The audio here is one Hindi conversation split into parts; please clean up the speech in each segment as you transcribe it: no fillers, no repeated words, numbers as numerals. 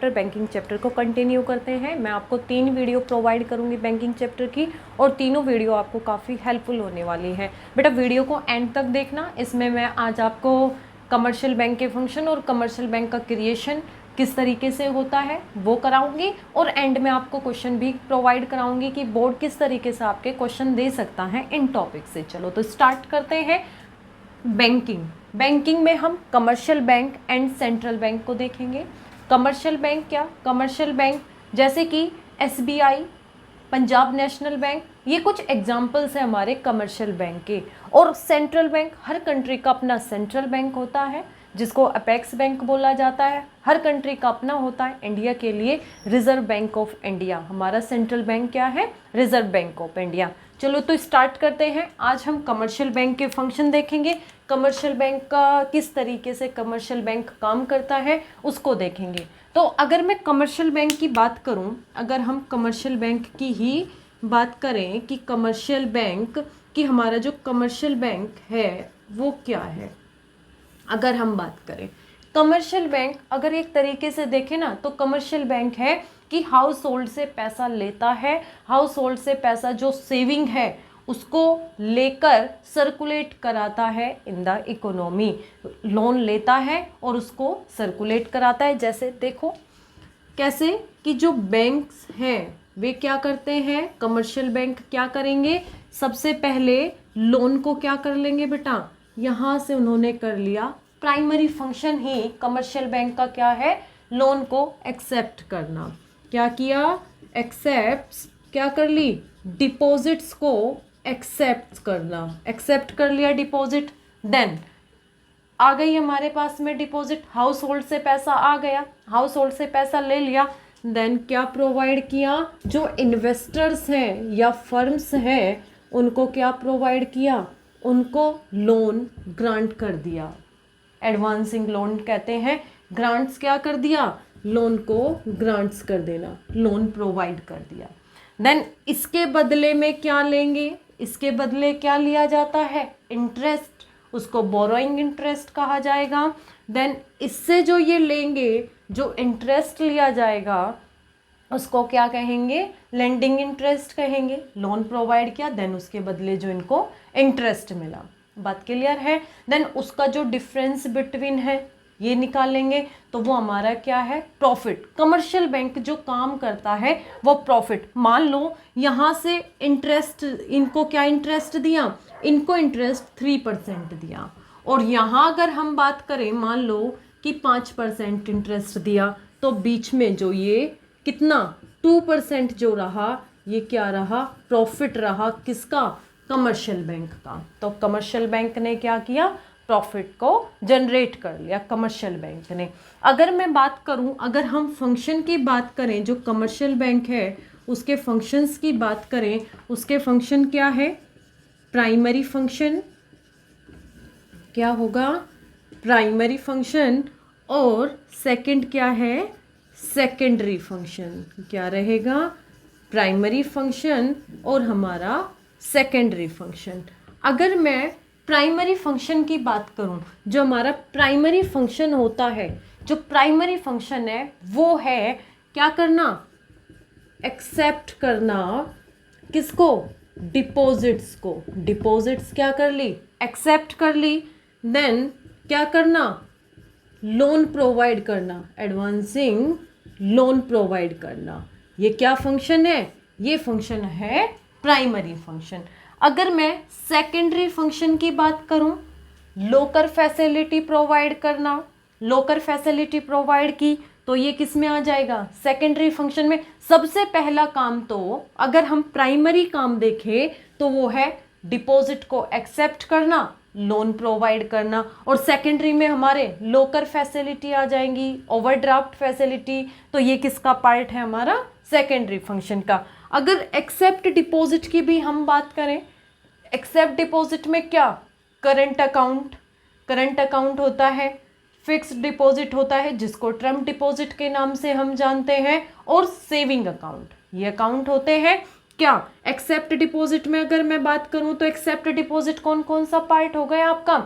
चैप्टर बैंकिंग चैप्टर को कंटिन्यू करते हैं। मैं आपको 3 वीडियो प्रोवाइड करूंगी बैंकिंग चैप्टर की और तीनों वीडियो आपको काफ़ी हेल्पफुल होने वाली है। बेटा वीडियो को एंड तक देखना। इसमें मैं आज आपको कमर्शियल बैंक के फंक्शन और कमर्शियल बैंक का क्रिएशन किस तरीके से होता है वो कराऊंगी और एंड में आपको क्वेश्चन भी प्रोवाइड कराऊंगी कि बोर्ड किस तरीके से आपके क्वेश्चन दे सकता है इन टॉपिक से। चलो तो स्टार्ट करते हैं। बैंकिंग में हम commercial bank and central bank को देखेंगे। कमर्शियल बैंक क्या? कमर्शियल बैंक जैसे कि एसबीआई, पंजाब नेशनल बैंक, ये कुछ एग्जाम्पल्स हैं हमारे कमर्शियल बैंक के। और सेंट्रल बैंक, हर कंट्री का अपना सेंट्रल बैंक होता है जिसको अपेक्स बैंक बोला जाता है। हर कंट्री का अपना होता है। इंडिया के लिए रिजर्व बैंक ऑफ इंडिया, हमारा सेंट्रल बैंक क्या है? Reserve bank of India. चलो तो स्टार्ट करते हैं। आज हम कमर्शियल बैंक के फंक्शन देखेंगे। कमर्शियल बैंक का किस तरीके से कमर्शियल बैंक काम करता है उसको देखेंगे। तो अगर मैं कमर्शियल बैंक की बात करूं, अगर हम कमर्शियल बैंक की ही बात करें कि कमर्शियल बैंक की हमारा जो कमर्शियल बैंक है वो क्या है, अगर हम बात करें कमर्शियल बैंक, अगर एक तरीके से देखें ना तो कमर्शियल बैंक है कि हाउस होल्ड से पैसा लेता है। हाउस होल्ड से पैसा जो सेविंग है उसको लेकर सर्कुलेट कराता है इन द इकोनॉमी। लोन लेता है और उसको सर्कुलेट कराता है। जैसे देखो कैसे कि जो बैंक्स हैं वे क्या करते हैं, कमर्शियल बैंक क्या करेंगे, सबसे पहले लोन को क्या कर लेंगे बेटा, यहाँ से उन्होंने कर लिया। प्राइमरी फंक्शन ही कमर्शियल बैंक का क्या है? लोन को एक्सेप्ट करना। क्या किया? एक्सेप्ट, क्या कर ली? डिपॉजिट्स को एक्सेप्ट करना। एक्सेप्ट कर लिया डिपॉजिट, देन आ गई हमारे पास में डिपॉजिट। हाउस होल्ड से पैसा आ गया, हाउस होल्ड से पैसा ले लिया, देन क्या प्रोवाइड किया? जो इन्वेस्टर्स हैं या फर्म्स हैं उनको क्या प्रोवाइड किया? उनको लोन ग्रांट कर दिया। एडवांसिंग लोन कहते हैं। ग्रांट्स क्या कर दिया? लोन को ग्रांट्स कर देना, लोन प्रोवाइड कर दिया। देन इसके बदले में क्या लेंगे? इसके बदले क्या लिया जाता है? इंटरेस्ट, उसको बोरोइंग इंटरेस्ट कहा जाएगा। देन इससे जो ये लेंगे, जो इंटरेस्ट लिया जाएगा उसको क्या कहेंगे? लेंडिंग इंटरेस्ट कहेंगे। लोन प्रोवाइड किया, देन उसके बदले जो इनको इंटरेस्ट मिला। बात क्लियर है? देन उसका जो डिफरेंस बिटवीन है ये निकालेंगे तो वो हमारा क्या है? प्रॉफिट। कमर्शियल बैंक जो काम करता है वो प्रॉफिट। मान लो यहाँ से इंटरेस्ट, इनको क्या इंटरेस्ट दिया? इनको इंटरेस्ट 3% दिया और यहाँ अगर हम बात करें मान लो कि 5% इंटरेस्ट दिया तो बीच में जो ये कितना 2% जो रहा ये क्या रहा? प्रॉफिट रहा। किसका? कमर्शियल बैंक का। तो कमर्शियल बैंक ने क्या किया? प्रॉफिट को जनरेट कर लिया कमर्शियल बैंक ने। अगर मैं बात करूं, अगर हम फंक्शन की बात करें, जो कमर्शियल बैंक है उसके फंक्शंस की बात करें, उसके फंक्शन क्या है? प्राइमरी फंक्शन क्या होगा? Primary function. और सेकंड क्या है? Secondary function. क्या रहेगा? प्राइमरी फंक्शन और हमारा सेकेंडरी फंक्शन। अगर मैं प्राइमरी फंक्शन की बात करूं, जो हमारा प्राइमरी फंक्शन होता है, जो प्राइमरी फंक्शन है वो है क्या करना? एक्सेप्ट करना। किसको? डिपॉजिट्स को। डिपॉजिट्स क्या कर ली? एक्सेप्ट कर ली। देन क्या करना? लोन प्रोवाइड करना। एडवांसिंग लोन प्रोवाइड करना। ये क्या फंक्शन है? ये फंक्शन है प्राइमरी फंक्शन। अगर मैं सेकेंडरी फंक्शन की बात करूं, लोकर फैसिलिटी प्रोवाइड करना। लोकर फैसिलिटी प्रोवाइड की तो ये किस में आ जाएगा? सेकेंडरी फंक्शन में। सबसे पहला काम तो अगर हम प्राइमरी काम देखें तो वो है डिपॉजिट को एक्सेप्ट करना, लोन प्रोवाइड करना। और सेकेंडरी में हमारे लोकर फैसिलिटी आ जाएंगी, ओवरड्राफ्ट फैसिलिटी। तो ये किसका पार्ट है? हमारा सेकेंडरी फंक्शन का। अगर एक्सेप्ट डिपॉजिट की भी हम बात करें, एक्सेप्ट डिपॉजिट में क्या? करंट अकाउंट, करंट अकाउंट होता है। फिक्स्ड डिपॉजिट होता है जिसको टर्म डिपॉजिट के नाम से हम जानते हैं। और सेविंग अकाउंट, ये अकाउंट होते हैं क्या? एक्सेप्ट डिपॉजिट में अगर मैं बात करूं तो एक्सेप्ट डिपॉजिट कौन कौन सा पार्ट हो गया आपका?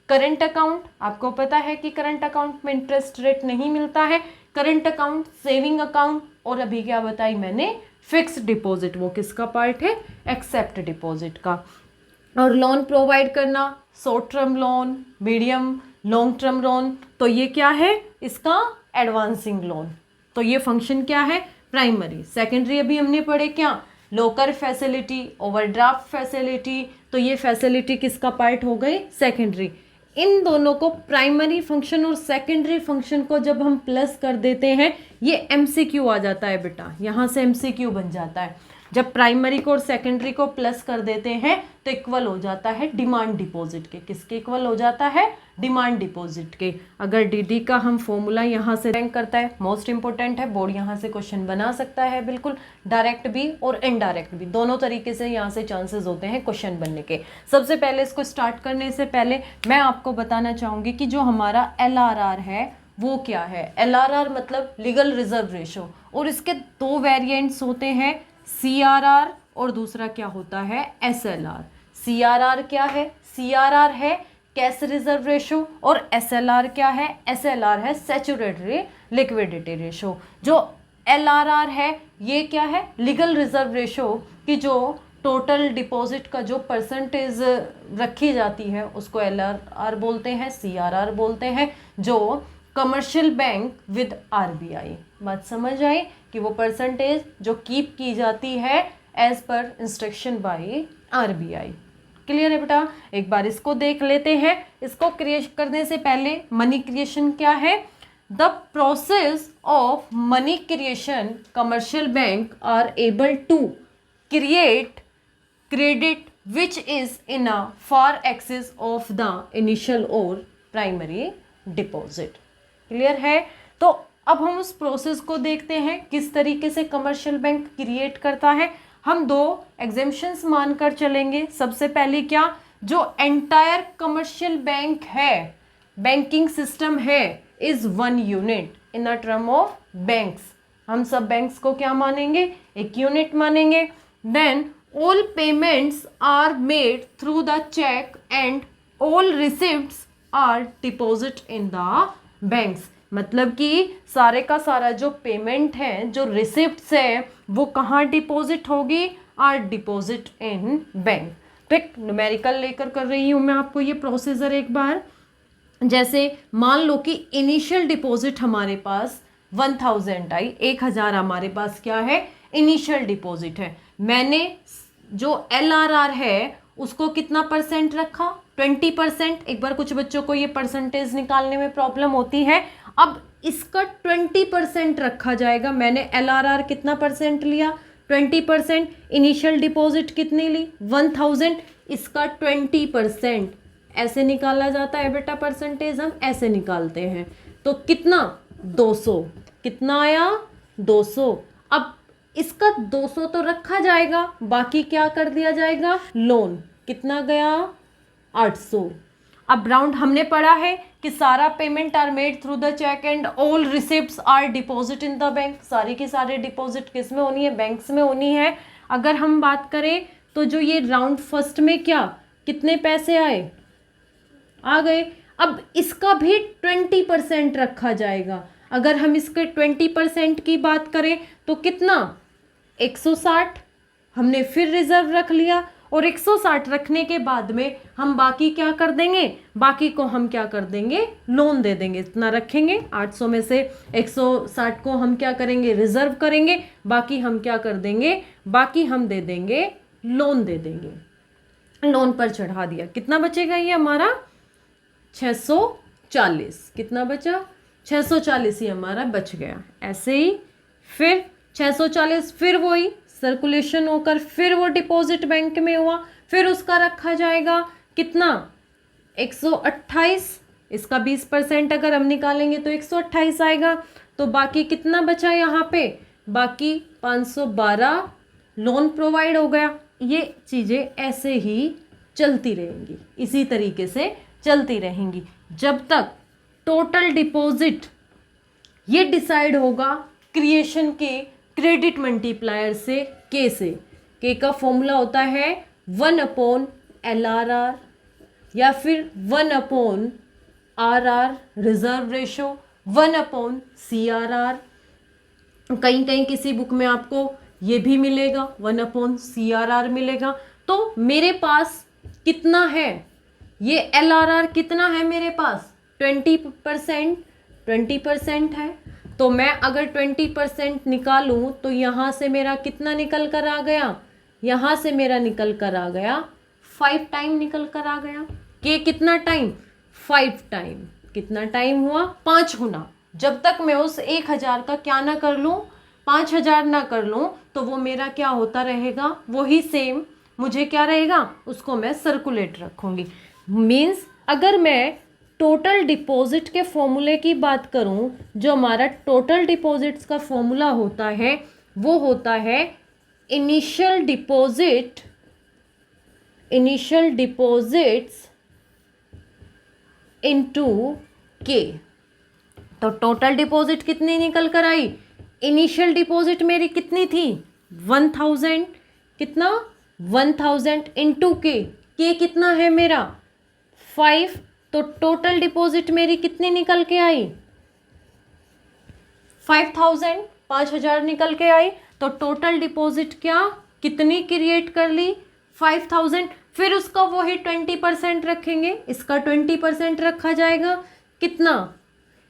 करंट अकाउंट, आपको पता है कि करंट अकाउंट में इंटरेस्ट रेट नहीं मिलता है। करंट अकाउंट, सेविंग अकाउंट, और अभी क्या बताई मैंने, फिक्स्ड डिपॉजिट। वो किसका पार्ट है, एक्सेप्ट डिपॉजिट का। और लोन प्रोवाइड करना, short term loan, medium long term loan, तो ये क्या है, इसका एडवांसिंग लोन। तो ये फंक्शन क्या है, प्राइमरी। सेकेंडरी अभी हमने पढ़े क्या, लोकर फैसिलिटी, ओवरड्राफ्ट फैसिलिटी, तो ये फैसिलिटी किसका पार्ट हो गई, सेकेंडरी। इन दोनों को, प्राइमरी फंक्शन और सेकेंडरी फंक्शन को जब हम प्लस कर देते हैं, ये एमसीक्यू आ जाता है बेटा, यहाँ से एमसीक्यू बन जाता है। जब प्राइमरी को और सेकेंडरी को प्लस कर देते हैं तो इक्वल हो जाता है डिमांड डिपॉजिट के। किसके इक्वल हो जाता है, डिमांड डिपॉजिट के। अगर डीडी का हम फॉर्मूला यहाँ से रैंक करता है, मोस्ट इंपॉर्टेंट है, बोर्ड यहाँ से क्वेश्चन बना सकता है, बिल्कुल डायरेक्ट भी और इनडायरेक्ट भी, दोनों तरीके से यहाँ से चांसेस होते हैं क्वेश्चन बनने के। सबसे पहले इसको स्टार्ट करने से पहले मैं आपको बताना चाहूँगी कि जो हमारा LRR है वो क्या है। LRR मतलब लीगल रिजर्व रेशो, और इसके दो वेरिएंट्स होते हैं, CRR और दूसरा क्या होता है, SLR। CRR क्या है, CRR है कैश रिजर्व रेशो, और SLR क्या है, SLR है सैचुरेटरी लिक्विडिटी रेशो। जो LRR है ये क्या है, लीगल रिजर्व रेशो की जो टोटल डिपॉजिट का जो परसेंटेज रखी जाती है उसको LRR बोलते हैं, CRR बोलते हैं। जो कमर्शियल बैंक विद RBI, बात समझ आई कि वो परसेंटेज जो कीप की जाती है as per instruction bye RBI। Clear है बेटा, एक बार इसको देख लेते हैं। इसको क्रिएट करने से पहले मनी क्रिएशन क्या है, the process of money creation commercial bank are able to create credit which is in a far excess of the initial और प्राइमरी डिपॉजिट। क्लियर है, तो अब हम उस प्रोसेस को देखते हैं किस तरीके से कमर्शियल बैंक क्रिएट करता है। हम दो एग्जेम्पशंस मानकर चलेंगे। सबसे पहले क्या, जो एंटायर कमर्शियल बैंक है, बैंकिंग सिस्टम है, is one unit in a term of banks. हम सब बैंक्स को क्या मानेंगे, एक यूनिट मानेंगे। Then all payments are made through the cheque and all receipts are deposit in the banks. मतलब कि सारे का सारा जो पेमेंट है, जो रिसिप्ट्स है, वो कहाँ डिपॉजिट होगी, आर डिपॉजिट इन बैंक। तो एक न्यूमेरिकल लेकर कर रही हूँ मैं आपको ये प्रोसीजर एक बार। जैसे मान लो कि इनिशियल डिपॉजिट हमारे पास 1000 आई, 1000 हमारे पास क्या है, इनिशियल डिपॉजिट है। मैंने जो LRR है उसको कितना परसेंट रखा, 20%। एक बार कुछ बच्चों को ये परसेंटेज निकालने में प्रॉब्लम होती है। अब इसका 20% रखा जाएगा। मैंने LRR कितना परसेंट लिया, 20%। इनिशियल डिपॉजिट कितनी ली, 1000, इसका 20% ऐसे निकाला जाता है बेटा। परसेंटेज हम ऐसे निकालते हैं। तो कितना, 200, कितना आया, 200। अब इसका 200 तो रखा जाएगा, बाकी क्या कर दिया जाएगा, लोन। कितना गया, 800। अब राउंड हमने पढ़ा है कि सारा payment are made through the cheque and all receipts are deposit in the bank. सारी की सारी डिपॉजिट किस में होनी है, बैंक्स में होनी है। अगर हम बात करें तो जो ये राउंड फर्स्ट में क्या, कितने पैसे आए, आ गए। अब इसका भी 20% रखा जाएगा। अगर हम इसके 20% की बात करें तो कितना, 160 हमने फिर रिजर्व रख लिया। और 160 रखने के बाद में हम बाकी क्या कर देंगे, बाकी को हम क्या कर देंगे, लोन दे देंगे। इतना रखेंगे, 800 में से 160 को हम क्या करेंगे, रिजर्व करेंगे। बाकी हम क्या कर देंगे, बाकी हम दे देंगे, लोन दे देंगे। लोन पर चढ़ा दिया। कितना बचेगा ये हमारा, 640। कितना बचा, 640 ही हमारा बच गया। ऐसे ही फिर 640 फिर वही सर्कुलेशन होकर फिर वो डिपॉजिट बैंक में हुआ, फिर उसका रखा जाएगा कितना, 128। इसका 20% अगर हम निकालेंगे तो 128 आएगा। तो बाकी कितना बचा यहाँ पे, बाकी 512 लोन प्रोवाइड हो गया। ये चीज़ें ऐसे ही चलती रहेंगी, इसी तरीके से चलती रहेंगी जब तक टोटल डिपॉजिट ये डिसाइड होगा क्रिएशन के क्रेडिट मल्टीप्लायर से, के से। के का फॉर्मूला होता है 1/LRR या फिर 1/RR रिजर्व रेशो। 1/CRR। कहीं कहीं किसी बुक में आपको ये भी मिलेगा, 1/CRR मिलेगा। तो मेरे पास कितना है, ये LRR कितना है मेरे पास, 20%, 20% है। तो मैं अगर 20% निकालूं तो यहाँ से मेरा कितना निकल कर आ गया, यहाँ से मेरा निकल कर आ गया 5 टाइम निकल कर आ गया। के कितना टाइम, 5 टाइम। कितना टाइम हुआ, 5 गुना। जब तक मैं उस 1000 का क्या ना कर लूँ, 5000 ना कर लूँ, तो वो मेरा क्या होता रहेगा, वही सेम मुझे क्या रहेगा, उसको मैं सर्कुलेट रखूँगी। मीन्स अगर मैं टोटल डिपॉजिट के फॉर्मूले की बात करूं, जो हमारा टोटल डिपॉजिट्स का फॉर्मूला होता है वो होता है इनिशियल डिपॉजिट्स इनटू के। तो टोटल डिपॉजिट कितनी निकल कर आई, इनिशियल डिपॉजिट मेरी कितनी थी, 1000, कितना 1000 इंटू के कितना है मेरा 5। तो टोटल डिपॉजिट मेरी कितनी निकल के आई, 5000, 5000 निकल के आई। तो टोटल डिपॉजिट क्या कितनी क्रिएट कर ली, 5000। फिर उसका वही 20% रखेंगे, इसका 20% रखा जाएगा, कितना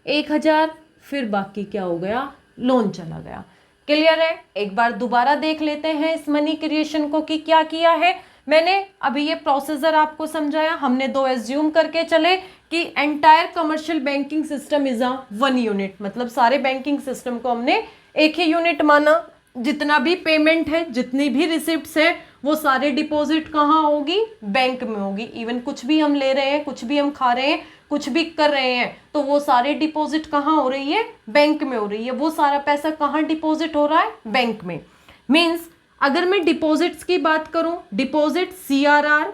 1000। फिर बाकी क्या हो गया, लोन चला गया। क्लियर है। एक बार दोबारा देख लेते हैं इस मनी क्रिएशन को कि क्या किया है मैंने। अभी ये प्रोसीजर आपको समझाया, हमने 2 एज्यूम करके चले कि entire commercial banking system is a 1 unit, मतलब सारे बैंकिंग सिस्टम को हमने एक ही यूनिट माना। जितना भी पेमेंट है, जितनी भी रिसिप्ट्स है, वो सारे डिपॉजिट कहाँ होगी, बैंक में होगी। इवन कुछ भी हम ले रहे हैं, कुछ भी हम खा रहे हैं, कुछ भी कर रहे हैं, तो वो सारे डिपॉजिट कहाँ हो रही है, बैंक में हो रही है। वो सारा पैसा कहाँ डिपॉजिट हो रहा है, बैंक में। मीन्स अगर मैं डिपॉजिट्स की बात करूं, डिपॉजिट CRR,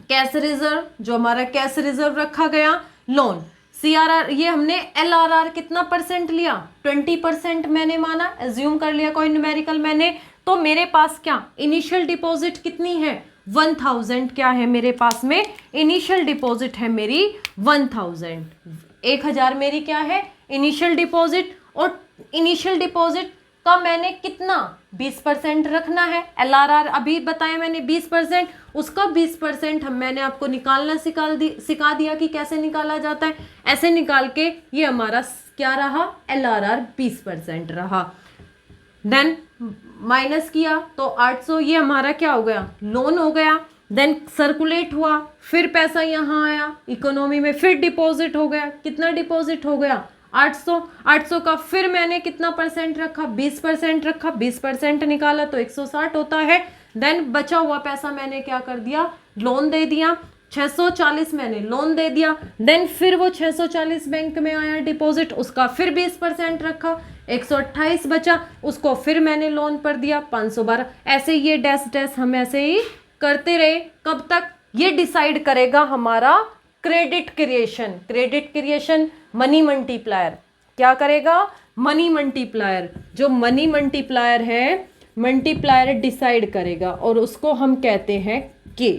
कैश रिजर्व, जो हमारा कैश रिजर्व रखा गया, लोन CRR, ये हमने LRR कितना परसेंट लिया, 20% मैंने माना, एज्यूम कर लिया कोई न्यूमेरिकल मैंने। तो मेरे पास क्या इनिशियल डिपॉजिट कितनी है, 1000 क्या है मेरे पास में, इनिशियल डिपॉजिट है मेरी 1000। 1000 मेरी क्या है इनिशियल डिपॉजिट, और इनिशियल डिपॉजिट का मैंने कितना 20% रखना है। LRR अभी बताया मैंने 20%, उसका 20% मैंने आपको निकालना सिखा दिया कि कैसे निकाला जाता है। ऐसे निकाल के ये हमारा क्या रहा, LRR 20% रहा। देन माइनस किया तो 800, ये हमारा क्या हो गया, लोन हो गया। देन सर्कुलेट हुआ, फिर पैसा यहाँ आया इकोनॉमी में, फिर डिपॉजिट हो गया। कितना डिपॉजिट हो गया, 800। 800 का फिर मैंने कितना परसेंट रखा, 20% रखा, 20% निकाला तो 160 होता है। देन बचा हुआ पैसा मैंने क्या कर दिया, लोन दे दिया। 640 मैंने लोन दे दिया। देन फिर वो 640 बैंक में आया डिपॉजिट, उसका फिर 20% रखा, 128 बचा, उसको फिर मैंने लोन पर दिया 512। ऐसे ये डैश डैश हम ऐसे ही करते रहे। कब तक, ये डिसाइड करेगा हमारा credit creation. Credit creation money multiplier क्या करेगा, मनी मल्टीप्लायर। जो मनी मल्टीप्लायर है, मल्टीप्लायर डिसाइड करेगा, और उसको हम कहते हैं के,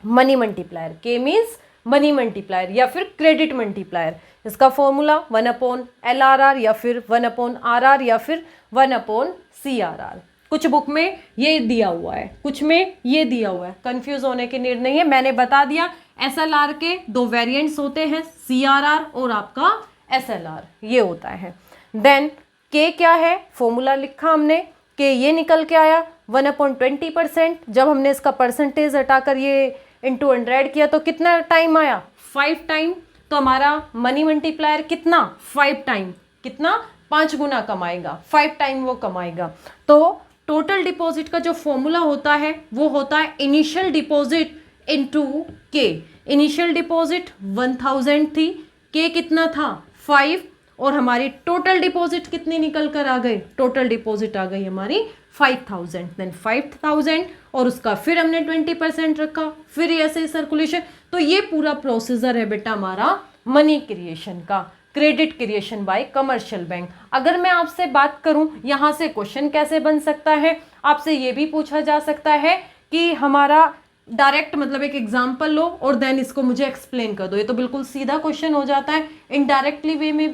मनी मल्टीप्लायर। के मीन्स मनी मल्टीप्लायर या फिर क्रेडिट मल्टीप्लायर। इसका फॉर्मूला 1/LRR या फिर 1/RR या फिर 1/CRR। कुछ बुक में ये दिया हुआ है, कुछ में ये दिया हुआ है, कंफ्यूज होने की नीड नहीं है। मैंने बता दिया SLR के 2 वेरिएंट्स होते हैं, CRR और आपका SLR, ये होता है। देन के क्या है, फॉर्मूला लिखा हमने, के ये निकल के आया 1/20%। जब हमने इसका परसेंटेज हटाकर ये इंटू 100 किया तो कितना टाइम आया, 5 टाइम। तो हमारा मनी मल्टीप्लायर कितना, 5 टाइम, कितना 5 गुना कमाएगा, 5 टाइम वो कमाएगा। तो टोटल डिपॉजिट का जो फॉर्मूला होता है वो होता है इनिशियल डिपॉजिट इनटू के। इनिशियल डिपॉजिट 1000 थी, के कितना था 5, और हमारी टोटल डिपॉजिट कितनी निकल कर आ गई, टोटल डिपॉजिट आ गई हमारी 5000। देन 5000 और उसका फिर हमने 20% रखा, फिर ऐसे सर्कुलेशन। तो ये पूरा प्रोसीजर है बेटा हमारा मनी क्रिएशन का, credit creation bye commercial bank. अगर मैं आपसे बात करूं यहाँ से क्वेश्चन कैसे बन सकता है, आपसे ये भी पूछा जा सकता है कि हमारा डायरेक्ट मतलब एक एग्जाम्पल लो और देन इसको मुझे एक्सप्लेन कर दो, ये तो बिल्कुल सीधा क्वेश्चन हो जाता है। इनडायरेक्टली वे में भी